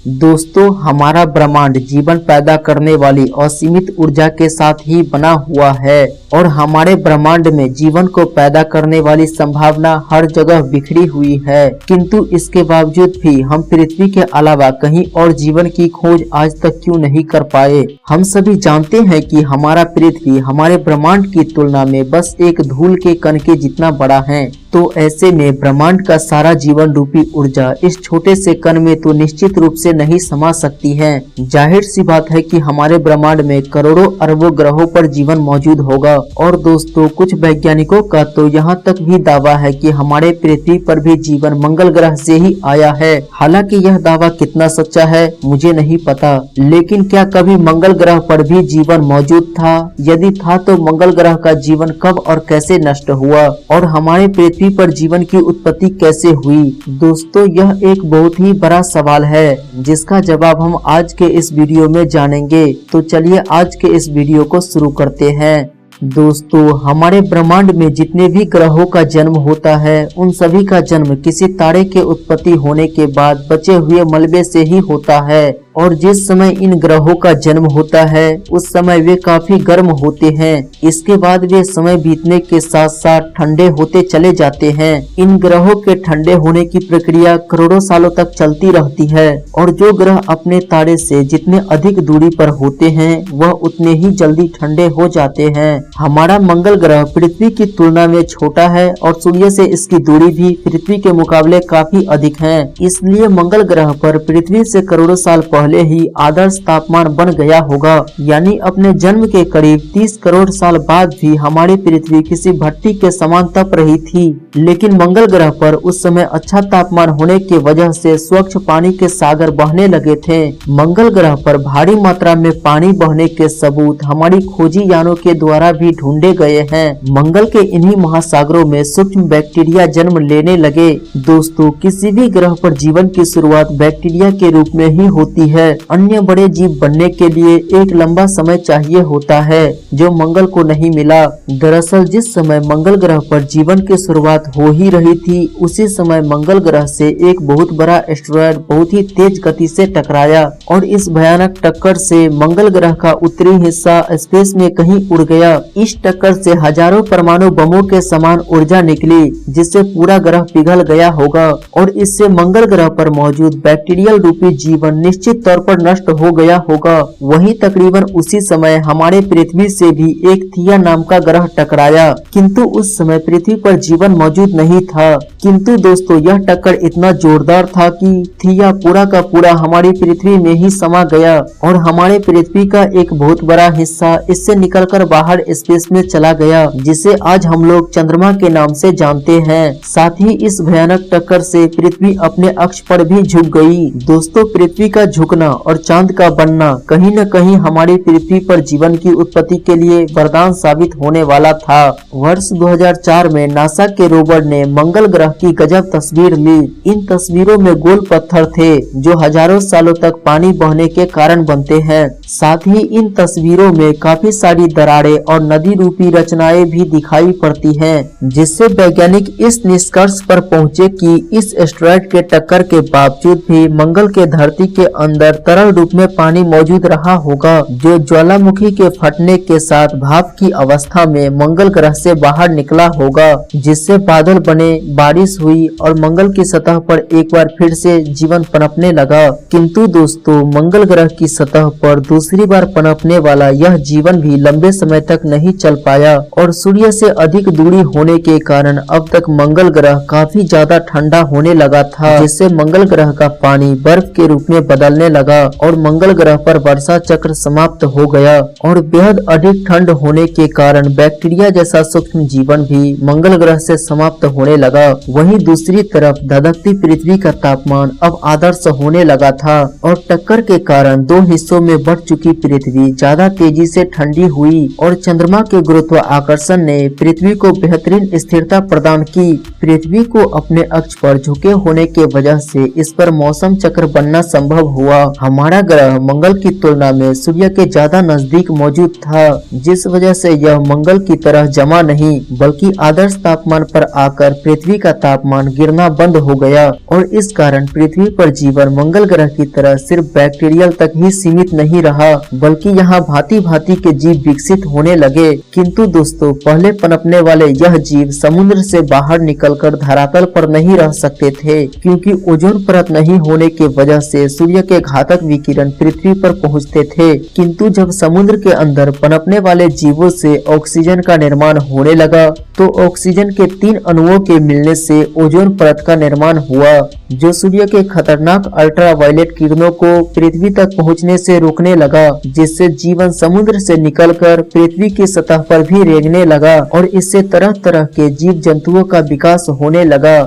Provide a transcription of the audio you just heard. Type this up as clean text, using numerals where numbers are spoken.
दोस्तों, हमारा ब्रह्मांड जीवन पैदा करने वाली असीमित ऊर्जा के साथ ही बना हुआ है और हमारे ब्रह्मांड में जीवन को पैदा करने वाली संभावना हर जगह बिखरी हुई है। किंतु इसके बावजूद भी हम पृथ्वी के अलावा कहीं और जीवन की खोज आज तक क्यों नहीं कर पाए। हम सभी जानते हैं कि हमारा पृथ्वी हमारे ब्रह्मांड की तुलना में बस एक धूल के कण के जितना बड़ा है। तो ऐसे में ब्रह्मांड का सारा जीवन रूपी ऊर्जा इस छोटे से कण में तो निश्चित रूप से नहीं समा सकती है। जाहिर सी बात है कि हमारे ब्रह्मांड में करोड़ों अरबों ग्रहों पर जीवन मौजूद होगा और दोस्तों, कुछ वैज्ञानिकों का तो यहाँ तक भी दावा है कि हमारे पृथ्वी पर भी जीवन मंगल ग्रह से ही आया है। हालांकि यह दावा कितना सच्चा है मुझे नहीं पता, लेकिन क्या कभी मंगल ग्रह पर भी जीवन मौजूद था? यदि था तो मंगल ग्रह का जीवन कब और कैसे नष्ट हुआ और हमारे पृथ्वी पर जीवन की उत्पत्ति कैसे हुई? दोस्तों, यह एक बहुत ही बड़ा सवाल है जिसका जवाब हम आज के इस वीडियो में जानेंगे। तो चलिए आज के इस वीडियो को शुरू करते हैं। दोस्तों, हमारे ब्रह्मांड में जितने भी ग्रहों का जन्म होता है उन सभी का जन्म किसी तारे के उत्पत्ति होने के बाद बचे हुए मलबे से ही होता है और जिस समय इन ग्रहों का जन्म होता है उस समय वे काफी गर्म होते हैं। इसके बाद वे समय बीतने के साथ साथ ठंडे होते चले जाते हैं। इन ग्रहों के ठंडे होने की प्रक्रिया करोड़ों सालों तक चलती रहती है और जो ग्रह अपने तारे से जितने अधिक दूरी पर होते हैं वह उतने ही जल्दी ठंडे हो जाते हैं। हमारा मंगल ग्रह पृथ्वी की तुलना में छोटा है और सूर्य से इसकी दूरी भी पृथ्वी के मुकाबले काफी अधिक है। इसलिए मंगल ग्रह पर पृथ्वी से करोड़ों साल पहले ही आदर्श तापमान बन गया होगा। यानी अपने जन्म के करीब 30 करोड़ साल बाद भी हमारी पृथ्वी किसी भट्टी के समान तप रही थी। लेकिन मंगल ग्रह पर उस समय अच्छा तापमान होने की वजह से स्वच्छ पानी के सागर बहने लगे थे। मंगल ग्रह पर भारी मात्रा में पानी बहने के सबूत हमारी खोजी यानों के द्वारा भी ढूंढे गए हैं। मंगल के इन्हीं महासागरों में सूक्ष्म बैक्टीरिया जन्म लेने लगे। दोस्तों, किसी भी ग्रह पर जीवन की शुरुआत बैक्टीरिया के रूप में ही होती है। अन्य बड़े जीव बनने के लिए एक लंबा समय चाहिए होता है जो मंगल को नहीं मिला। दरअसल जिस समय मंगल ग्रह पर जीवन की शुरुआत हो ही रही थी उसी समय मंगल ग्रह से एक बहुत बड़ा एस्टेरॉयड बहुत ही तेज गति से टकराया और इस भयानक टक्कर से मंगल ग्रह का उत्तरी हिस्सा स्पेस में कहीं उड़ गया। इस टक्कर से हजारों परमाणु बमों के समान ऊर्जा निकली जिससे पूरा ग्रह पिघल गया होगा और इससे मंगल ग्रह पर मौजूद बैक्टीरियल रूपी जीवन निश्चित तौर पर नष्ट हो गया होगा। वहीं तकरीबन उसी समय हमारे पृथ्वी से भी एक थिया नाम का ग्रह टकराया, किंतु उस समय पृथ्वी पर जीवन मौजूद नहीं था। किंतु दोस्तों, यह टक्कर इतना जोरदार था कि थिया पूरा का पूरा हमारी पृथ्वी में ही समा गया और हमारे पृथ्वी का एक बहुत बड़ा हिस्सा इससे निकलकर बाहर स्पेस में चला गया, जिसे आज हम लोग चंद्रमा के नाम से जानते हैं। साथ ही इस भयानक टक्कर से पृथ्वी अपने अक्ष पर भी झुक गई। दोस्तों, पृथ्वी का झुकना और चांद का बनना कहीं न कहीं हमारी पृथ्वी पर जीवन की उत्पत्ति के लिए वरदान साबित होने वाला था। वर्ष 2004 में नासा के रोवर ने मंगल ग्रह की गजब तस्वीर ली। इन तस्वीरों में गोल पत्थर थे जो हजारों सालों तक पानी बहने के कारण बनते हैं। साथ ही इन तस्वीरों में काफी सारी दरारें और नदी रूपी रचनाएं भी दिखाई पड़ती हैं, जिससे वैज्ञानिक इस निष्कर्ष पर पहुंचे कि इस एस्टेरॉयड के टक्कर के बावजूद भी मंगल के धरती के अंदर तरल रूप में पानी मौजूद रहा होगा जो ज्वालामुखी के फटने के साथ भाप की अवस्था में मंगल ग्रह से बाहर निकला होगा, जिससे बादल बने, बारिश हुई और मंगल की सतह पर एक बार फिर से जीवन पनपने लगा। किंतु दोस्तों, मंगल ग्रह की सतह पर दूसरी बार पनपने वाला यह जीवन भी लंबे समय तक नहीं चल पाया और सूर्य से अधिक दूरी होने के कारण अब तक मंगल ग्रह काफी ज्यादा ठंडा होने लगा था, जिससे मंगल ग्रह का पानी बर्फ के रूप में बदलने लगा और मंगल ग्रह पर वर्षा चक्र समाप्त हो गया और बेहद अधिक ठंड होने के कारण बैक्टीरिया जैसा सूक्ष्म जीवन भी मंगल ग्रह से समाप्त होने लगा। वहीं दूसरी तरफ धधकती पृथ्वी का तापमान अब आदर्श होने लगा था और टक्कर के कारण दो हिस्सों में बढ़ चुकी पृथ्वी ज्यादा तेजी से ठंडी हुई और चंद्रमा के गुरुत्वाकर्षण ने पृथ्वी को बेहतरीन स्थिरता प्रदान की। पृथ्वी को अपने अक्ष पर झुके होने के वजह से इस पर मौसम चक्र बनना संभव हुआ हुआ। हमारा ग्रह मंगल की तुलना में सूर्य के ज्यादा नजदीक मौजूद था, जिस वजह से यह मंगल की तरह जमा नहीं बल्कि आदर्श तापमान पर आकर पृथ्वी का तापमान गिरना बंद हो गया और इस कारण पृथ्वी पर जीवन मंगल ग्रह की तरह सिर्फ बैक्टीरियल तक ही सीमित नहीं रहा, बल्कि यहाँ भांति भांति के जीव विकसित होने लगे। किंतु दोस्तों, पहले पनपने वाले यह जीव समुद्र से बाहर निकलकर धरातल पर नहीं रह सकते थे, क्योंकि ओजोन परत नहीं होने के वजह से सूर्य के घातक विकिरण पृथ्वी पर पहुंचते थे। किंतु जब समुद्र के अंदर पनपने वाले जीवों से ऑक्सीजन का निर्माण होने लगा तो ऑक्सीजन के 3 अणुओं के मिलने से ओजोन परत का निर्माण हुआ, जो सूर्य के खतरनाक अल्ट्रावायलेट किरणों को पृथ्वी तक पहुंचने से रोकने लगा, जिससे जीवन समुद्र से निकलकर पृथ्वी की सतह पर भी रेंगने लगा और इससे तरह तरह के जीव जंतुओं का विकास होने लगा।